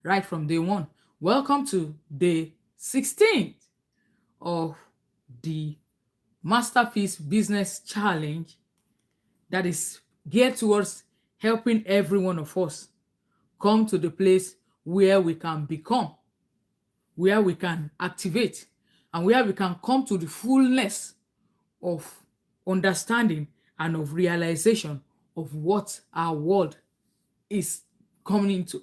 right from day one. Welcome to day 16th of the Masterpiece Business Challenge that is geared towards helping every one of us come to the place where we can become, where we can activate, and where we can come to the fullness of understanding and of realization of what our world is coming into.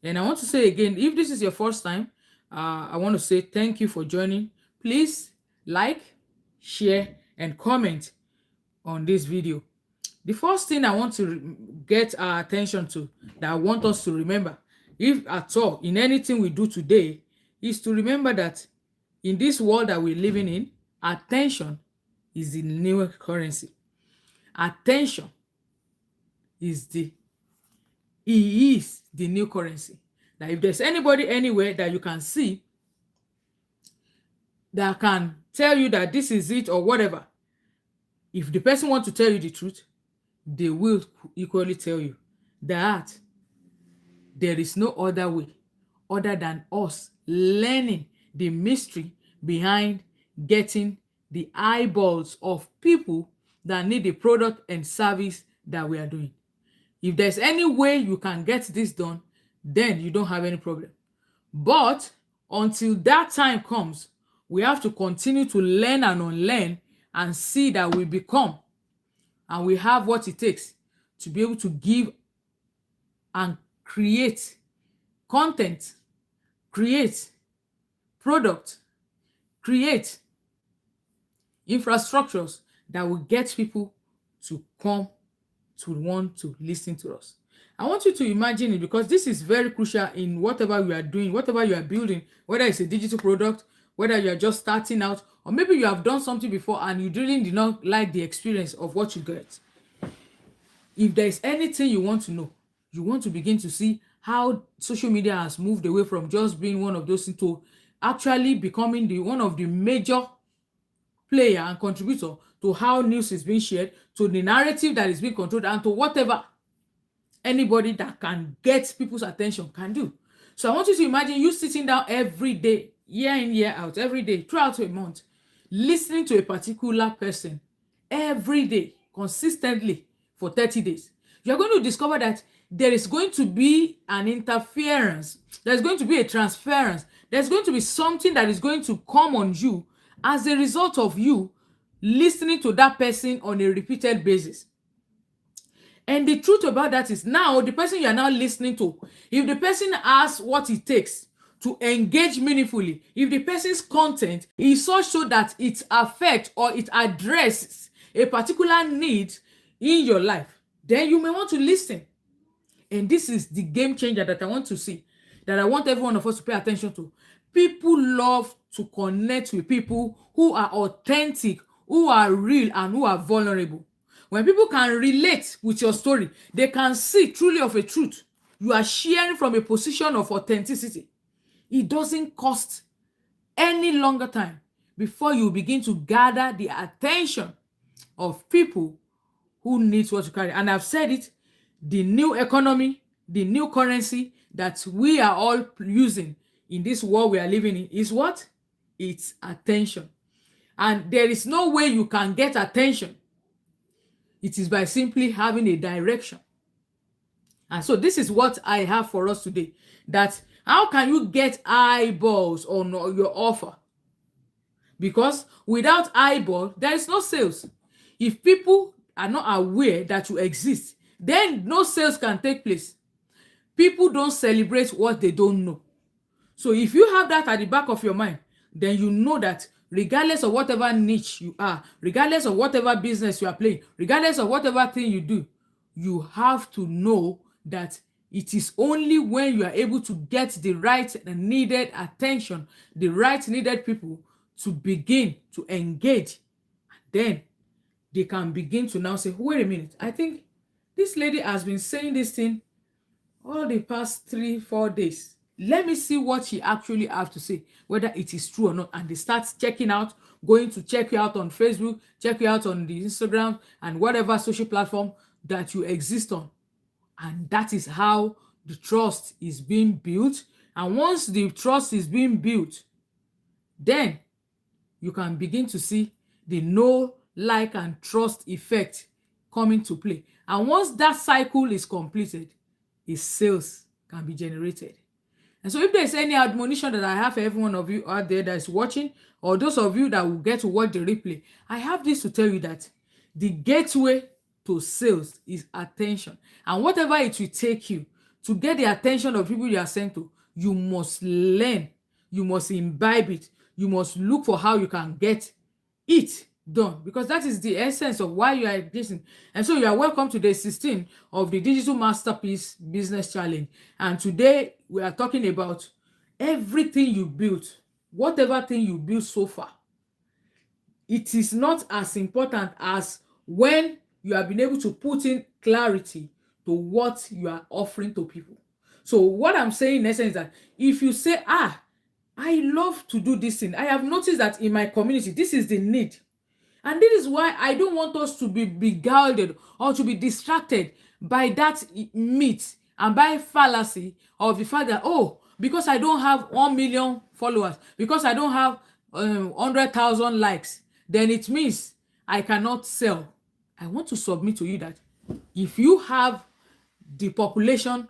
And I want to say again, if this is your first time, I want to say thank you for joining. Please like, share, and comment on this video. The first thing I want to get our attention to, that I want us to remember, if at all, in anything we do today, is to remember that in this world that we're living in, attention is the new currency. Attention is the is the new currency. Now, if there's anybody anywhere that you can see that can tell you that this is it or whatever, if the person wants to tell you the truth, they will equally tell you that there is no other way other than us learning the mystery behind getting the eyeballs of people that need the product and service that we are doing. If there's any way you can get this done, then you don't have any problem. But until that time comes, we have to continue to learn and unlearn and see that we become and we have what it takes to be able to give and create content, create product, create infrastructures that will get people to come to want to listen to us. I want you to imagine it because this is very crucial in whatever you are doing, whatever you are building, whether it's a digital product, whether you are just starting out, or maybe you have done something before and you really did not like the experience of what you get. If there is anything you want to know, you want to begin to see how social media has moved away from just being one of those things to actually becoming one of the major player and contributor to how news is being shared, to the narrative that is being controlled, and to whatever anybody that can get people's attention can do. So I want you to imagine you sitting down every day, year in, year out, every day, throughout a month, listening to a particular person every day, consistently for 30 days. You're going to discover that there is going to be an interference, there's going to be a transference, there's going to be something that is going to come on you as a result of you listening to that person on a repeated basis. And the truth about that is now the person you are now listening to, if the person has what it takes to engage meaningfully, if the person's content is such so that it affects or it addresses a particular need in your life, then you may want to listen. And this is the game changer that I want to see, that I want every one of us to pay attention to. People love to connect with people who are authentic, who are real, and who are vulnerable. When people can relate with your story, they can see truly of a truth. You are sharing from a position of authenticity. It doesn't cost any longer time before you begin to gather the attention of people who need what you carry. And I've said it, the new economy, the new currency that we are all using in this world we are living in is what? It's attention. And there is no way you can get attention. It is by simply having a direction. And so this is what I have for us today. That how can you get eyeballs on your offer? Because without eyeball, there is no sales. If people are not aware that you exist, then no sales can take place. People don't celebrate what they don't know. So if you have that at the back of your mind, then you know that regardless of whatever niche you are, regardless of whatever business you are playing, regardless of whatever thing you do, you have to know that it is only when you are able to get the right and needed attention, the right needed people to begin to engage, then they can begin to now say, wait a minute, I think this lady has been saying this thing all the past 3-4 days. Let me see what she actually have to say, whether it is true or not. And they start checking out, going to check you out on Facebook, check you out on the Instagram and whatever social platform that you exist on. And that is how the trust is being built. And once the trust is being built, then you can begin to see the know, like, and trust effect coming to play. And once that cycle is completed, a sales can be generated. And so if there's any admonition that I have for every one of you out there that is watching, or those of you that will get to watch the replay, I have this to tell you that the gateway to sales is attention. And whatever it will take you to get the attention of people you are sent to, you must learn, you must imbibe it, you must look for how you can get it done, because that is the essence of why you are existing. And so you are welcome to day 16 of the Digital Masterpiece Business Challenge. And today we are talking about everything you built, whatever thing you built so far. It is not as important as when you have been able to put in clarity to what you are offering to people. So what I'm saying in essence is that if you say, I love to do this thing, I have noticed that in my community, this is the need. And this is why I don't want us to be beguiled or to be distracted by that myth and by fallacy of the fact that, oh, because I don't have 1 million followers, because I don't have 100,000 likes, then it means I cannot sell. I want to submit to you that if you have the population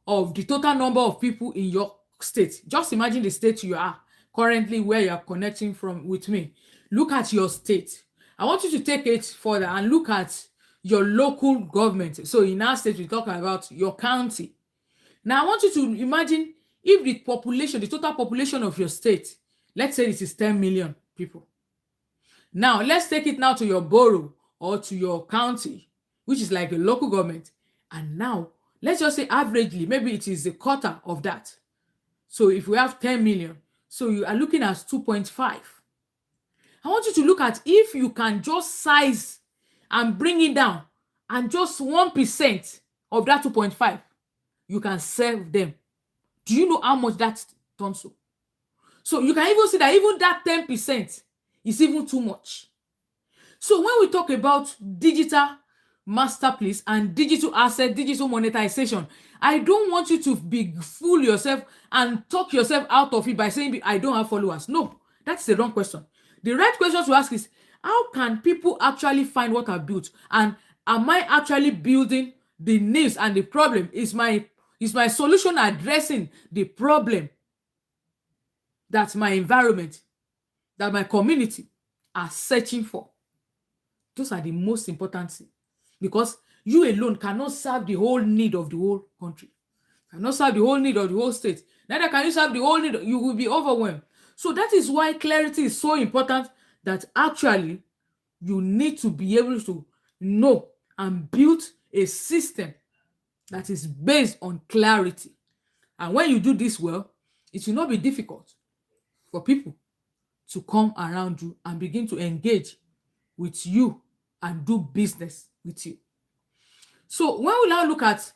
of the total number of people in your state, just imagine the state you are currently, where you are connecting from with me. Look at your state. I want you to take it further and look at your local government. So in our state, we talk about your county. Now I want you to imagine if the population, the total population of your state, let's say it is 10 million people. Now let's take it now to your borough or to your county, which is like a local government. And now let's just say averagely, maybe it is a quarter of that. So if we have 10 million, so you are looking at 2.5. I want you to look at if you can just size and bring it down, and just 1% of that 2.5, you can serve them. Do you know how much that turns to? So you can even see that even that 10% is even too much. So when we talk about digital masterpiece and digital asset, digital monetization, I don't want you to fool yourself and talk yourself out of it by saying, I don't have followers. No, that's the wrong question. The right question to ask is, how can people actually find what I've built? And am I actually building the needs and the problem? Is my solution addressing the problem that my environment, that my community are searching for? Those are the most important things, because you alone cannot serve the whole need of the whole country, cannot serve the whole need of the whole state. Neither can you serve the whole need. You will be overwhelmed. So that is why clarity is so important, that actually you need to be able to know and build a system that is based on clarity. And when you do this well, it will not be difficult for people to come around you and begin to engage with you and do business with you. So when we now look at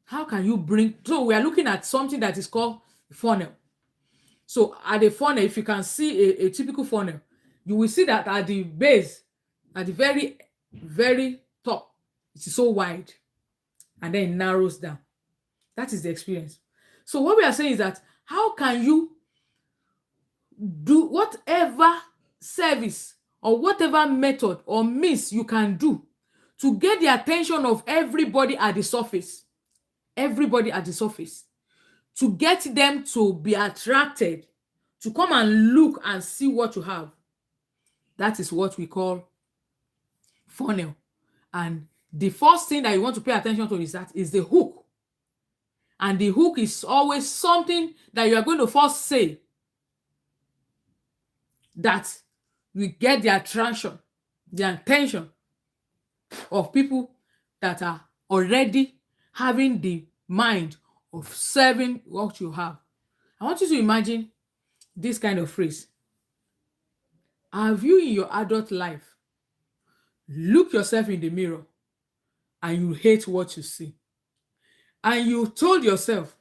how can you bring, so we are looking at something that is called funnel. So at the funnel, if you can see a typical funnel, you will see that at the base, at the very, very top, it is so wide, and then it narrows down. That is the experience. So what we are saying is that how can you do whatever service or whatever method or means you can do to get the attention of everybody at the surface, to get them to be attracted, to come and look and see what you have. That is what we call funnel. And the first thing that you want to pay attention to is the hook. And the hook is always something that you are going to first say that will get the attraction, the attention of people that are already having the mind of serving what you have. I want you to imagine this kind of phrase. Have you in your adult life look yourself in the mirror and you hate what you see? And you told yourself,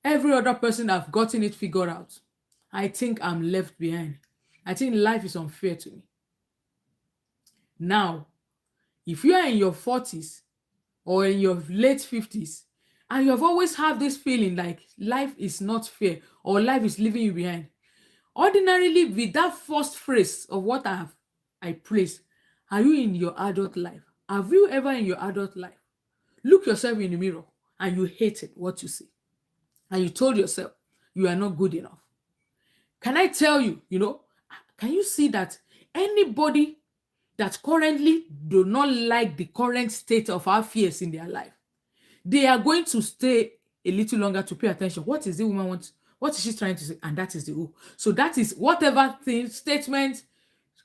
every other person have gotten it figured out. I think I'm left behind. I think life is unfair to me. Now, if you are in your 40s or in your late 50s, and you have always had this feeling like life is not fair or life is leaving you behind, ordinarily with that first phrase of what I praise, are you in your adult life? Have you ever in your adult life look yourself in the mirror and you hated what you see, and you told yourself you are not good enough? Can I tell you, can you see that anybody that currently do not like the current state of our fears in their life, they are going to stay a little longer to pay attention. What is the woman want? What is she trying to say? And that is the who. So that is whatever thing, statement,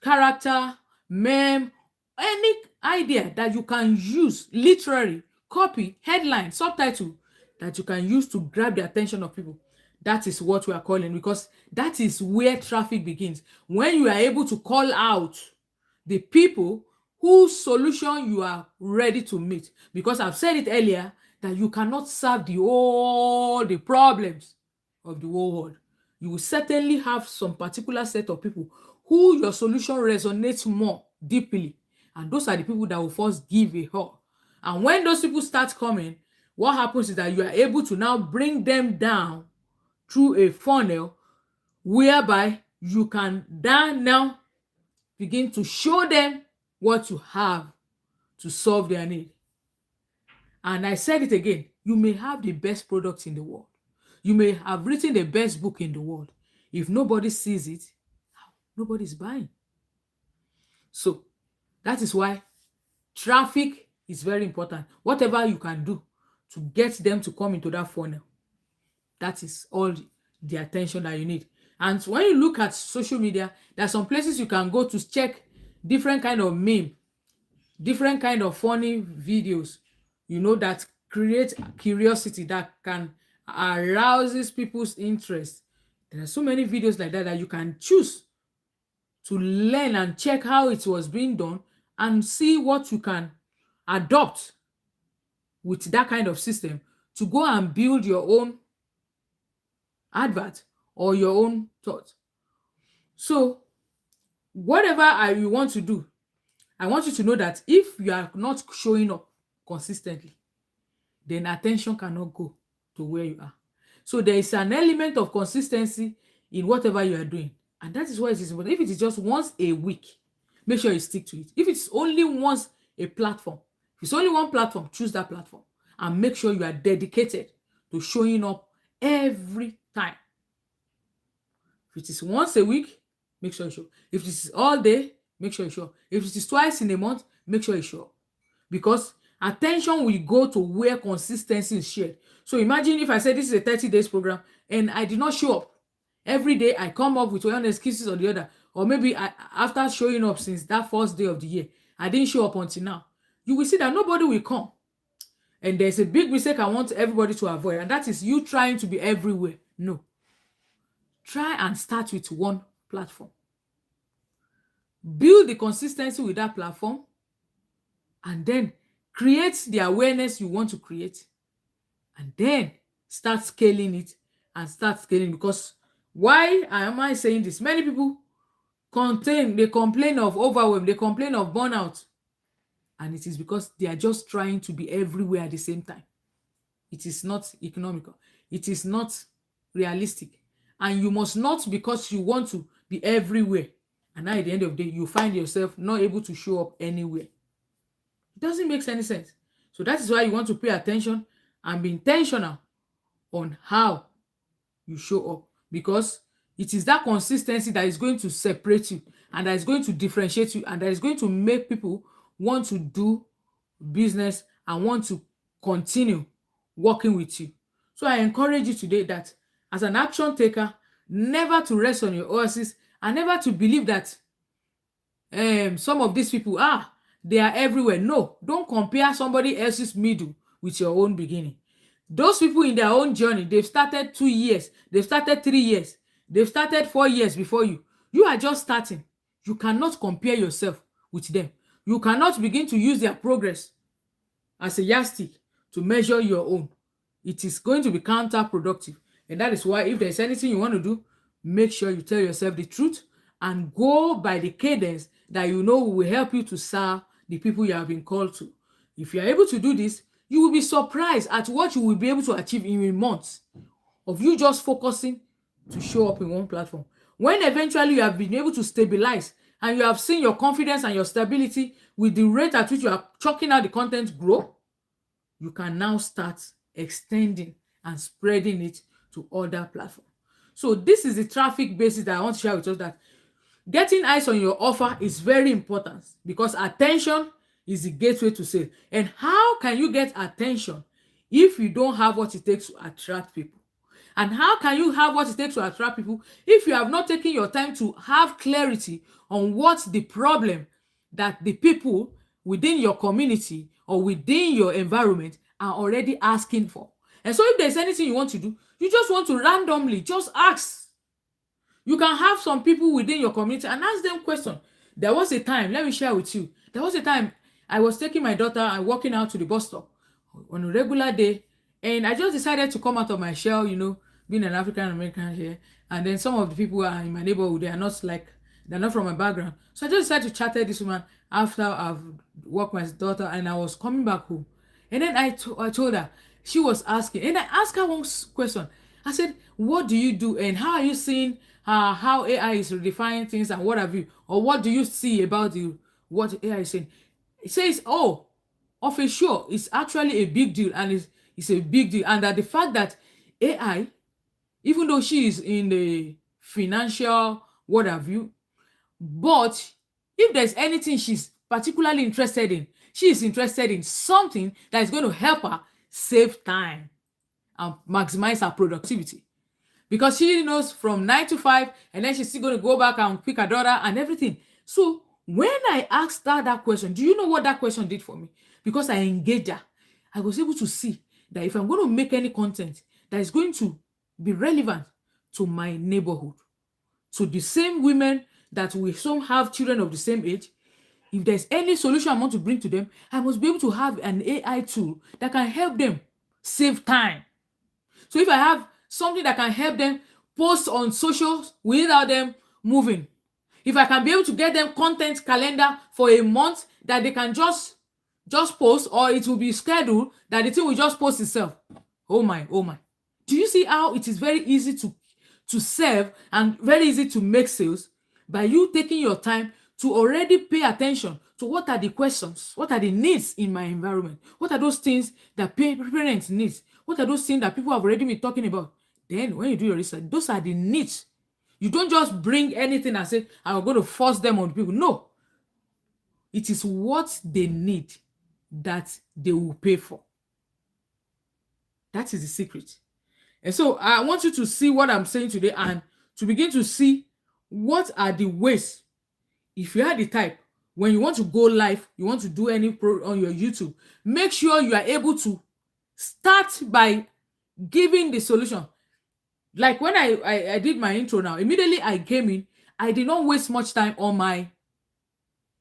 character, meme, any idea that you can use, literary, copy, headline, subtitle, that you can use to grab the attention of people. That is what we are calling, because that is where traffic begins. When you are able to call out the people whose solution you are ready to meet. Because I've said it earlier that you cannot solve all the problems of the whole world. You will certainly have some particular set of people who your solution resonates more deeply. And those are the people that will first give a hug. And when those people start coming, what happens is that you are able to now bring them down through a funnel whereby you can then now begin to show them what you have to solve their need. And I said it again, you may have the best products in the world. You may have written the best book in the world. If nobody sees it, nobody's buying. So that is why traffic is very important. Whatever you can do to get them to come into that funnel, that is all the attention that you need. And when you look at social media, there are some places you can go to check different kind of meme, different kind of funny videos, that create curiosity, that can arouses people's interest. There are so many videos like that you can choose to learn and check how it was being done and see what you can adopt with that kind of system to go and build your own advert or your own thought. So whatever you want to do, I want you to know that if you are not showing up consistently, then attention cannot go to where you are. So there is an element of consistency in whatever you are doing. And that is why it is important. If it is just once a week, make sure you stick to it. If it's only once a platform, if it's only one platform, choose that platform and make sure you are dedicated to showing up every time. If it is once a week, make sure you show. If it is all day, make sure you show. If it is twice in a month, make sure you show. Because attention will go to where consistency is shared. So imagine if I said this is a 30 days program and I did not show up. Every day I come up with one excuses or the other. Or maybe after showing up since that first day of the year, I didn't show up until now. You will see that nobody will come. And there's a big mistake I want everybody to avoid. And that is you trying to be everywhere. No. Try and start with one platform. Build the consistency with that platform. And then create the awareness you want to create. And then start scaling it and start scaling. Because why am I saying this? Many people they complain of overwhelm, they complain of burnout. And it is because they are just trying to be everywhere at the same time. It is not economical. It is not realistic. And you must not, because you want to be everywhere, and now at the end of the day, you find yourself not able to show up anywhere. It doesn't make any sense. So that is why you want to pay attention and be intentional on how you show up, because it is that consistency that is going to separate you and that is going to differentiate you and that is going to make people want to do business and want to continue working with you. So I encourage you today that as an action taker, never to rest on your horses and never to believe that some of these people, they are everywhere. No, don't compare somebody else's middle with your own beginning. Those people in their own journey, they've started 2 years, they've started 3 years, they've started 4 years before you. You are just starting. You cannot compare yourself with them. You cannot begin to use their progress as a yardstick to measure your own. It is going to be counterproductive. And that is why if there's anything you want to do, make sure you tell yourself the truth and go by the cadence that you know will help you to serve the people you have been called to. If you are able to do this, you will be surprised at what you will be able to achieve in a month of you just focusing to show up in one platform. When eventually you have been able to stabilize and you have seen your confidence and your stability with the rate at which you are churning out the content grow, you can now start extending and spreading it to other platforms. So this is the traffic basis that I want to share with us, that getting eyes on your offer is very important because attention is the gateway to sales. And how can you get attention if you don't have what it takes to attract people? And how can you have what it takes to attract people if you have not taken your time to have clarity on what the problem that the people within your community or within your environment are already asking for? And so if there's anything you want to do, you just want to randomly just ask. You can have some people within your community and ask them questions. There was a time, let me share with you. There was a time I was taking my daughter and walking out to the bus stop on a regular day, and I just decided to come out of my shell, being an African American here. And then some of the people are in my neighborhood, they're not from my background. So I just decided to chat this woman after I've walked my daughter and I was coming back home. And then I told her, she was asking, and I asked her one question. I said, what do you do and how are you seeing how AI is redefining things and what have you? Or what do you see about what AI is saying? It says, oh, of a sure, it's actually a big deal, and it's a big deal. And that the fact that AI, even though she is in the financial what have you, but if there's anything she's particularly interested in, she is interested in something that is going to help her save time and maximize her productivity. Because she knows from 9 to 5, and then she's still going to go back and pick her daughter and everything. So when I asked her that question, do you know what that question did for me? Because I engaged her, I was able to see that if I'm going to make any content that is going to be relevant to my neighborhood, to the same women that we some have children of the same age, if there's any solution I want to bring to them, I must be able to have an AI tool that can help them save time. So if I have something that can help them post on socials without them moving, if I can be able to get them content calendar for a month that they can just post, or it will be scheduled that the thing will just post itself. Oh my. Do you see how it is very easy to serve and very easy to make sales by you taking your time to already pay attention to what are the questions, what are the needs in my environment, what are those things that parents need, what are those things that people have already been talking about. Then when you do your research, those are the needs. You don't just bring anything and say, I'm going to force them on people. No. It is what they need that they will pay for. That is the secret. And so I want you to see what I'm saying today and to begin to see what are the ways. If you are the type, when you want to go live, you want to do any on your YouTube, make sure you are able to start by giving the solution. Like when I did my intro now, immediately I came in, I did not waste much time on my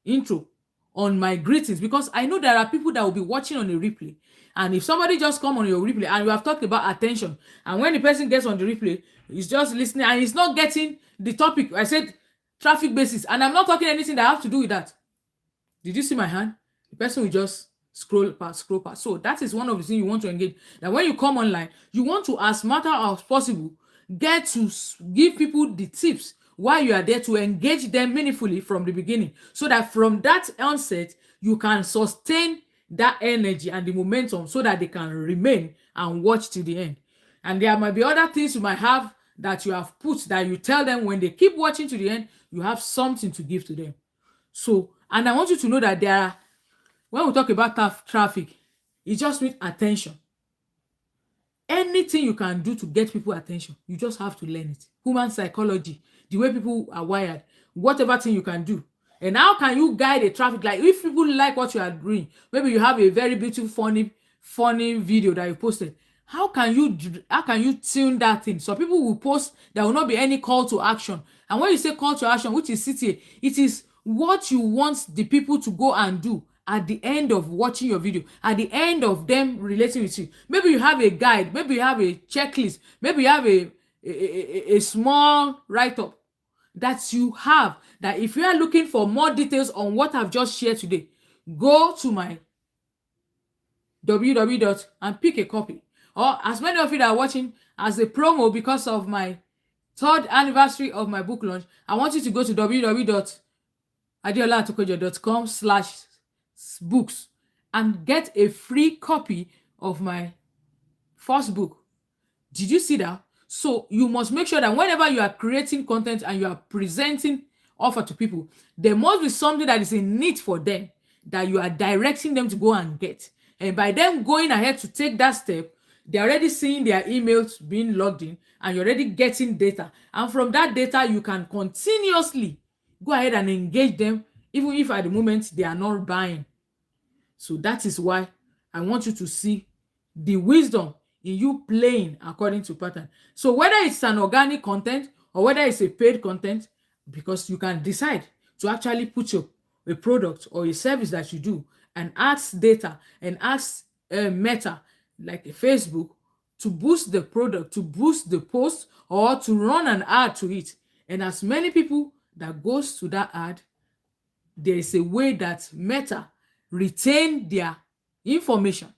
intro, on my greetings, because I know there are people that will be watching on the replay. And if somebody just come on your replay and you have talked about attention, and when the person gets on the replay, he's just listening and he's not getting the topic. I said traffic basis, and I'm not talking anything that have to do with that. Did you see my hand? The person will just scroll past. So that is one of the things you want to engage. Now, when you come online, you want to, as much as possible, get to give people the tips while you are there to engage them meaningfully from the beginning, so that from that onset, you can sustain that energy and the momentum so that they can remain and watch to the end. And there might be other things you might have that you have put that you tell them when they keep watching to the end, you have something to give to them. So, and I want you to know that when we talk about traffic, it just needs attention. Anything you can do to get people attention, you just have to learn it. Human psychology, the way people are wired, whatever thing you can do. And how can you guide a traffic? Like if people like what you are doing, maybe you have a very beautiful, funny video that you posted. How can you tune that thing? So people will post, there will not be any call to action. And when you say call to action, which is CTA, it is what you want the people to go and do at the end of watching your video, at the end of them relating with you. Maybe you have a guide, maybe you have a checklist, maybe you have a small write-up that you have, that if you are looking for more details on what I've just shared today, go to my www. and pick a copy. Or as many of you that are watching as a promo because of my 3rd anniversary of my book launch, I want you to go to www.adeolaatekoja.com/books and get a free copy of my first book. Did you see that? So you must make sure that whenever you are creating content and you are presenting offer to people, there must be something that is in need for them that you are directing them to go and get. And by them going ahead to take that step, they're already seeing their emails being logged in and you're already getting data. And from that data, you can continuously go ahead and engage them, even if at the moment they are not buying. So that is why I want you to see the wisdom in you playing according to pattern. So whether it's an organic content or whether it's a paid content, because you can decide to actually put a product or a service that you do and ask data and ask Meta, like a Facebook, to boost the product, to boost the post, or to run an ad to it. And as many people that goes to that ad, there is a way that Meta retain their information.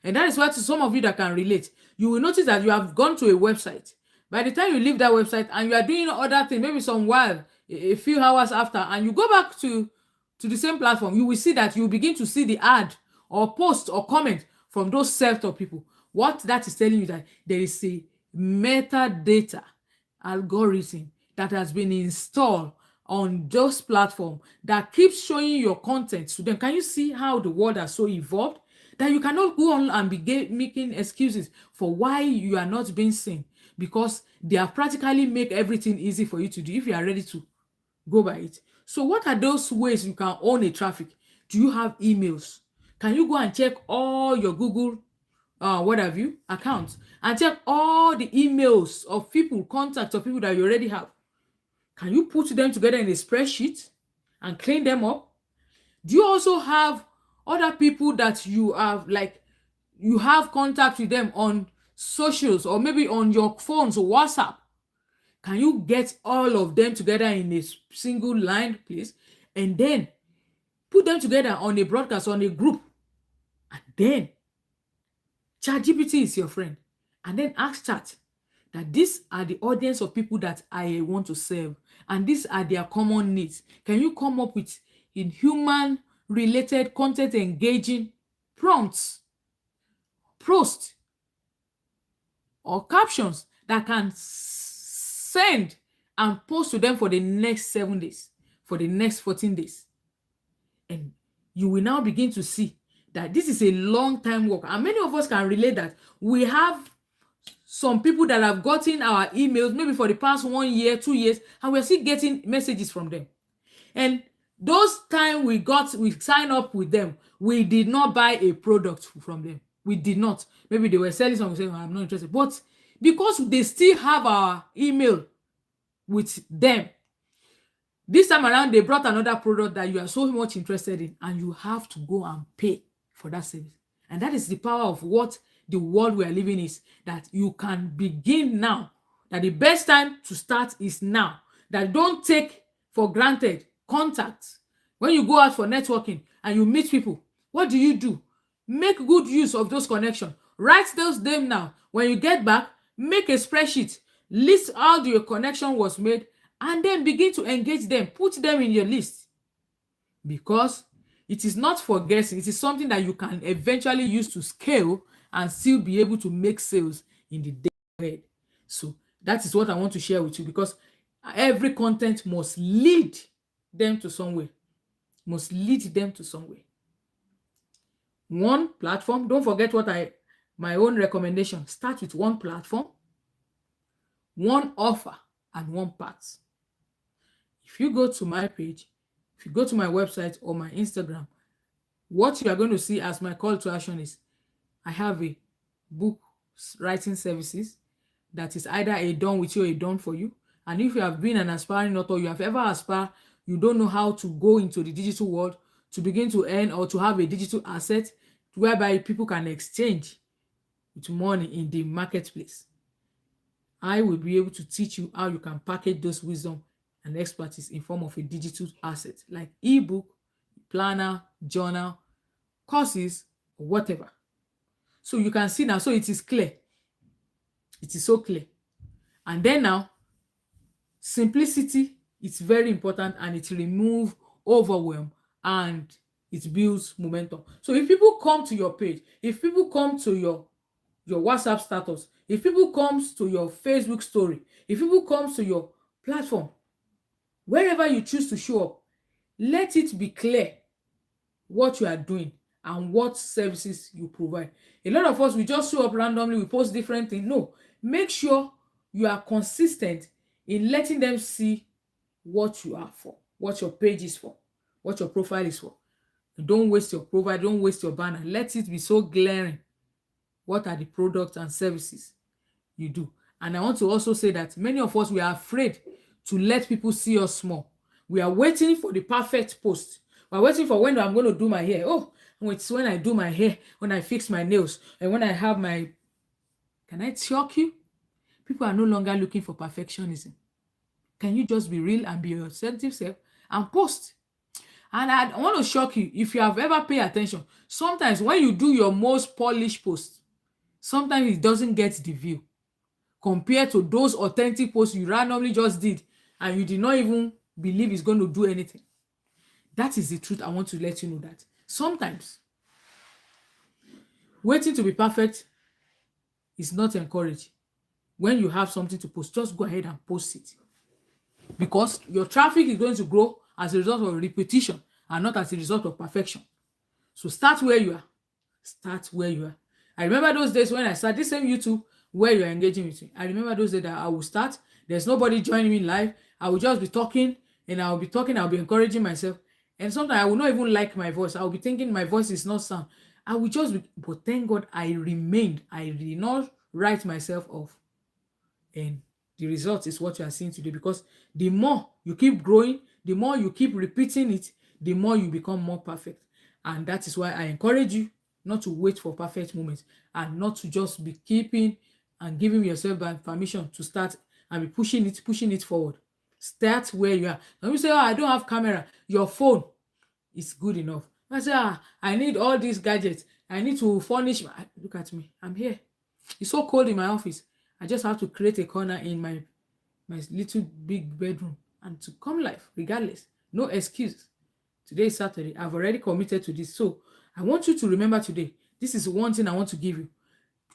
And that is why, to some of you that can relate, you will notice that you have gone to a website. By the time you leave that website and you are doing other things, maybe some while, a few hours after, and you go back to the same platform, you will see that you begin to see the ad or post or comment from those set of people. What that is telling you that there is a metadata algorithm that has been installed on those platforms that keeps showing your content to them. Can you see how the world has so evolved that you cannot go on and be making excuses for why you are not being seen, because they have practically make everything easy for you to do if you are ready to go by it. So what are those ways you can own a traffic? Do you have emails? Can you go and check all your Google what have you accounts and check all the emails of people, contacts of people that you already have? Can you put them together in a spreadsheet and clean them up? Do you also have other people that you have, like you have contact with them on socials or maybe on your phones or WhatsApp? Can you get all of them together in a single line, please? And then put them together on a broadcast, on a group. And then ChatGPT is your friend. And then ask Chat that these are the audience of people that I want to serve, and these are their common needs. Can you come up with in human related content engaging prompts, posts, or captions that can send and post to them for the next 7 days, for the next 14 days? And you will now begin to see that this is a long time work. And many of us can relate that we have some people that have gotten our emails maybe for the past 1 year, 2 years, and we're still getting messages from them. And those time we signed up with them, we did not buy a product from them. We did not. Maybe they were selling something, saying, I'm not interested. But because they still have our email with them, this time around, they brought another product that you are so much interested in, and you have to go and pay for that service. And that is the power of what the world we are living is, that you can begin now, that the best time to start is now, that don't take for granted contacts. When you go out for networking and you meet people, what do? Make good use of those connections. Write those names now. When you get back, make a spreadsheet, list how your connection was made, and then begin to engage them. Put them in your list, because it is not for guessing. It is something that you can eventually use to scale and still be able to make sales in the day ahead. So that is what I want to share with you, because every content must lead them to somewhere. Must lead them to somewhere. One platform. Don't forget my own recommendation. Start with one platform, one offer, and one path. If you go to my page, if you go to my website or my Instagram, what you are going to see as my call to action is I have a book writing services that is either a done with you or a done for you. And if you have been an aspiring author, you have ever aspired, you don't know how to go into the digital world to begin to earn or to have a digital asset whereby people can exchange with money in the marketplace, I will be able to teach you how you can package those wisdom and expertise in form of a digital asset like ebook, planner, journal, courses, or whatever. So you can see now, so it is clear. It is so clear. And then now, simplicity is very important, and it remove overwhelm, and it builds momentum. So if people come to your page, if people come to your WhatsApp status, if people comes to your Facebook story, if people comes to your platform, wherever you choose to show up, let it be clear what you are doing and what services you provide. A lot of us, we just show up randomly, we post different things. No, make sure you are consistent in letting them see what you are for, what your page is for, what your profile is for. Don't waste your profile, don't waste your banner. Let it be so glaring. What are the products and services you do? And I want to also say that many of us, we are afraid to let people see us small. We are waiting for the perfect post. We're waiting for when I'm going to do my hair. Oh, it's when I do my hair, when I fix my nails, and when I have my... Can I shock you? People are no longer looking for perfectionism. Can you just be real and be your authentic self and post? And I want to shock you, if you have ever paid attention, sometimes when you do your most polished post, sometimes it doesn't get the view compared to those authentic posts you randomly just did and you did not even believe it's going to do anything. That is the truth. I want to let you know that sometimes waiting to be perfect is not encouraged. When you have something to post, just go ahead and post it, because your traffic is going to grow as a result of repetition and not as a result of perfection. So start where you are. Start where you are. I remember those days when I started this same YouTube where you're engaging with me. I remember those days that I will start. There's nobody joining me live. I will just be talking, and I'll be encouraging myself. And sometimes I will not even like my voice. I will be thinking my voice is not sound. I will just be, but thank God I remained. I did not write myself off. And the result is what you are seeing today, because the more you keep growing, the more you keep repeating it, the more you become more perfect. And that is why I encourage you not to wait for perfect moments, and not to just be keeping and giving yourself permission to start and be pushing it forward. Start where you are. When you say, oh, I don't have camera, your phone is good enough. I say, I need all these gadgets. I need to furnish look at me. I'm here. It's so cold in my office. I just have to create a corner in my little big bedroom and to come live regardless. No excuse. Today is Saturday. I've already committed to this. So I want you to remember today. This is one thing I want to give you.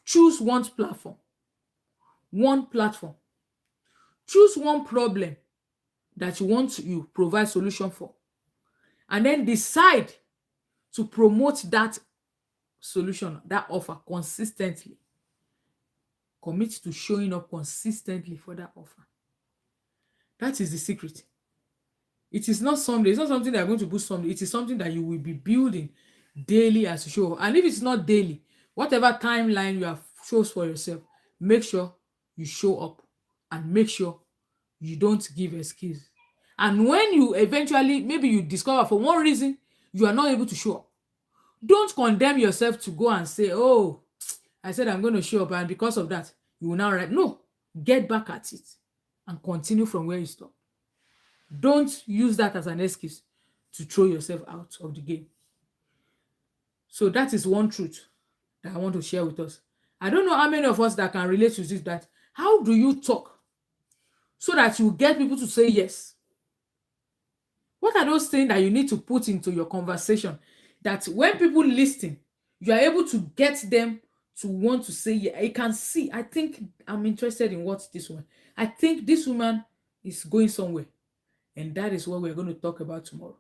Choose one platform. One platform. Choose one problem that you want to provide solution for. And then decide to promote that solution, that offer consistently. Commit to showing up consistently for that offer. That is the secret. It is not someday. It's not something that you're going to boost someday. It is something that you will be building daily as you show up. And if it's not daily, whatever timeline you have chose for yourself, make sure you show up and make sure you don't give excuse. And when you eventually, maybe you discover for one reason you are not able to show up, don't condemn yourself to go and say, oh, I said I'm going to show up, and because of that, you will now write. No, get back at it and continue from where you stop. Don't use that as an excuse to throw yourself out of the game. So that is one truth that I want to share with us. I don't know how many of us that can relate to this, that how do you talk so that you get people to say yes? What are those things that you need to put into your conversation that when people listen, you are able to get them to want to say, yeah, I can see, I think I'm interested in what this one. I think this woman is going somewhere. And that is what we're going to talk about tomorrow.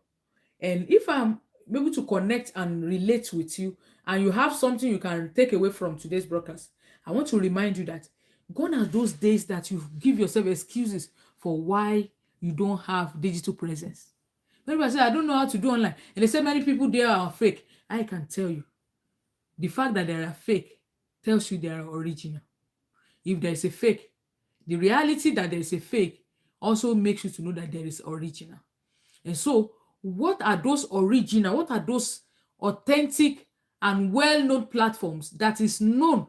And if I'm able to connect and relate with you, and you have something you can take away from today's broadcast, I want to remind you that gone are those days that you give yourself excuses for why you don't have digital presence. Many people say, I don't know how to do online. And they say many people there are fake. I can tell you, the fact that they are fake tells you they are original. If there is a fake, the reality that there is a fake also makes you to know that there is original. And so, what are those original, what are those authentic and well-known platforms that is known,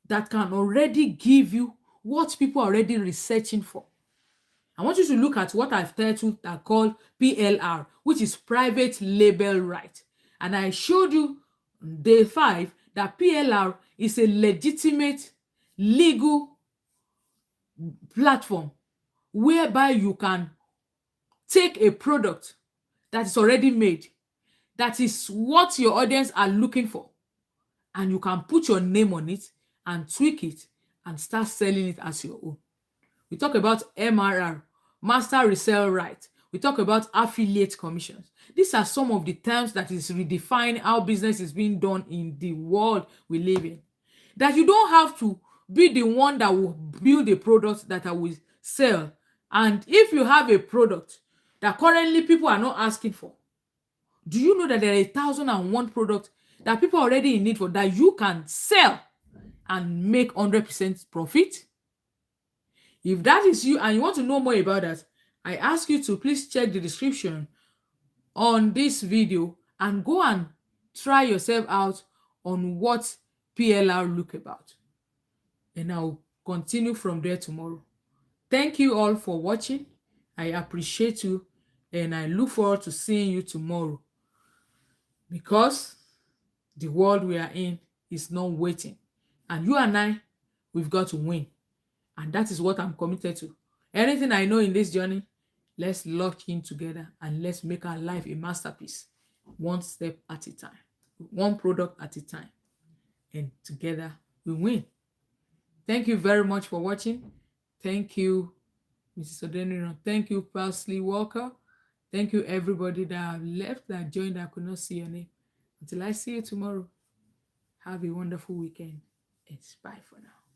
that can already give you what people are already researching for? I want you to look at what I've titled that called PLR, which is private label right. And I showed you day 5 that PLR is a legitimate legal platform whereby you can take a product that is already made, that is what your audience are looking for, and you can put your name on it and tweak it and start selling it as your own. We talk about MRR, master resale right. We talk about affiliate commissions. These are some of the terms that is redefining how business is being done in the world we live in. That you don't have to be the one that will build a product that I will sell. And if you have a product that currently people are not asking for, do you know that there are 1,001 products that people are already in need for that you can sell and make 100% profit? If that is you and you want to know more about that, I ask you to please check the description on this video and go and try yourself out on what PLR look about. And I'll continue from there tomorrow. Thank you all for watching. I appreciate you and I look forward to seeing you tomorrow, because the world we are in is not waiting. And you and I, we've got to win. And that is what I'm committed to. Anything I know in this journey, let's lock in together and let's make our life a masterpiece, one step at a time, one product at a time. And together we win. Thank you very much for watching. Thank you, Mrs. Odeniro. Thank you, Parsley Walker. Thank you, everybody that have left, that joined, that I could not see your name. Until I see you tomorrow, have a wonderful weekend. It's bye for now.